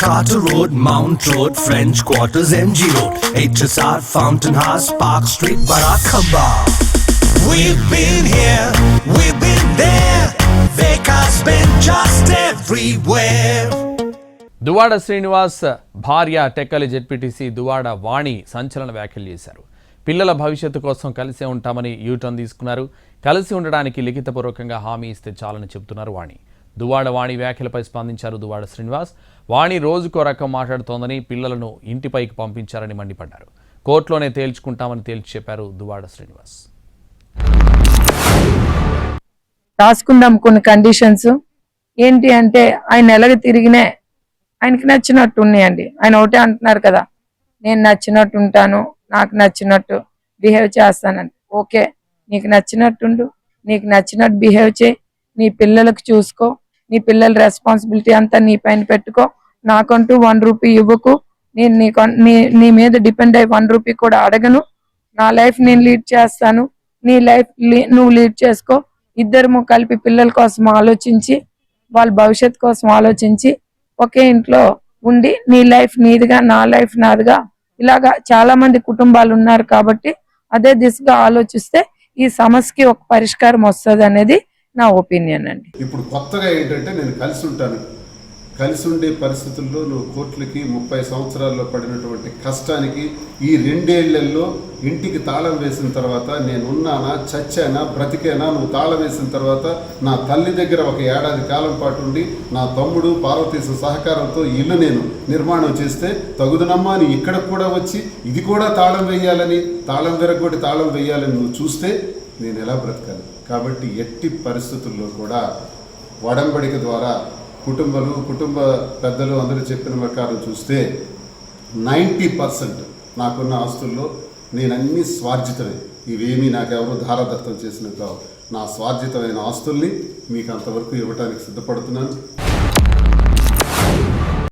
Carter Road, Mount Road, French Quarters, MG Road, HSR, Fountain House, Park Street, Barackamba. We've been here, we've been there, Vekas been just everywhere. Duvvada Srinivas భార్య Tekkali ZPTC Duvvada వాణి సంచలన వ్యాఖ్యలు చేశారు. పిల్లల భవిష్యత్తు కోసం కలిసే ఉంటామని యూటర్న్ తీసుకున్నారు. కలిసి ఉండడానికి లిఖితపూర్వకంగా హామీ ఇస్తే చాలని చెబుతున్నారు వాణి. దువ్వాడ వాణి వ్యాఖ్యలపై స్పందించారు దువ్వాడ శ్రీనివాస్. వాణి రోజుకో రకం మాట్లాడుతోందని, పిల్లలను ఇంటిపైకి పంపించారని మండిపడ్డారు. కోర్టులోనే తేల్చుకుంటామని తేల్చి చెప్పారు దువ్వాడ శ్రీనివాస్. రాసుకుందాం కొన్ని కండిషన్స్. ఏంటి అంటే ఆయన నెలకి తిరిగినే ఆయనకి నచ్చినట్టు ఉన్నాయండి. ఆయన ఒకటే అంటున్నారు కదా, నేను నచ్చినట్టు ఉంటాను, నాకు నచ్చినట్టు బిహేవ్ చేస్తానండి. ఓకే, నీకు నచ్చినట్టుండు, నీకు నచ్చినట్టు బిహేవ్ చేయి, నీ పిల్లలకు చూసుకో, నీ పిల్లల రెస్పాన్సిబిలిటీ అంతా నీ పైన పెట్టుకో. నాకంటూ 1 రూపీ ఇవ్వకు, నేను నీ మీద డిపెండ్ అయ్యి 1 రూపీ కూడా అడగను. నా లైఫ్ నేను లీడ్ చేస్తాను, నీ లైఫ్ నువ్వు లీడ్ చేసుకో. ఇద్దరము కలిపి పిల్లల కోసం ఆలోచించి, వాళ్ళ భవిష్యత్తు కోసం ఆలోచించి ఒకే ఇంట్లో ఉండి నీ లైఫ్ నీదిగా, నా లైఫ్ నాదిగా, ఇలాగా చాలా మంది కుటుంబాలు ఉన్నారు. కాబట్టి అదే దిశగా ఆలోచిస్తే ఈ సమస్యకి ఒక పరిష్కారం వస్తుంది అనేది నా ఒపీనియన్ అండి. ఇప్పుడు కొత్తగా ఏంటంటే నేను కలిసి ఉంటాను, కలిసి ఉండే పరిస్థితుల్లో నువ్వు కోర్టులకి 30 సంవత్సరాల్లో పడినటువంటి కష్టానికి ఈ 2 ఏళ్లలో ఇంటికి తాళం వేసిన తర్వాత నేను ఉన్నానా, చచ్చానా, బ్రతికేనా, నువ్వు తాళం వేసిన తర్వాత నా తల్లి దగ్గర 1 ఏడాది కాలం పాటు ఉండి నా తమ్ముడు పార్వతీశ సహకారంతో ఇల్లు నేను నిర్మాణం చేస్తే తగుదనమ్మా అని ఇక్కడ కూడా వచ్చి ఇది కూడా తాళం వేయాలని, తాళం విరగొట్టి తాళం వేయాలని నువ్వు చూస్తే నేను ఎలా బ్రతకాలి? కాబట్టి ఎట్టి పరిస్థితుల్లో కూడా వడంబడిక ద్వారా కుటుంబ పెద్దలు అందరూ చెప్పిన ప్రకారం చూస్తే 90% నాకున్న ఆస్తుల్లో నేను అన్ని స్వార్జితమే. ఇవేమీ నాకెవరూ ధారాదత్తం చేసినవి కావు. నా స్వార్జితమైన ఆస్తుల్ని మీకు అంతవరకు ఇవ్వడానికి సిద్ధపడుతున్నాను.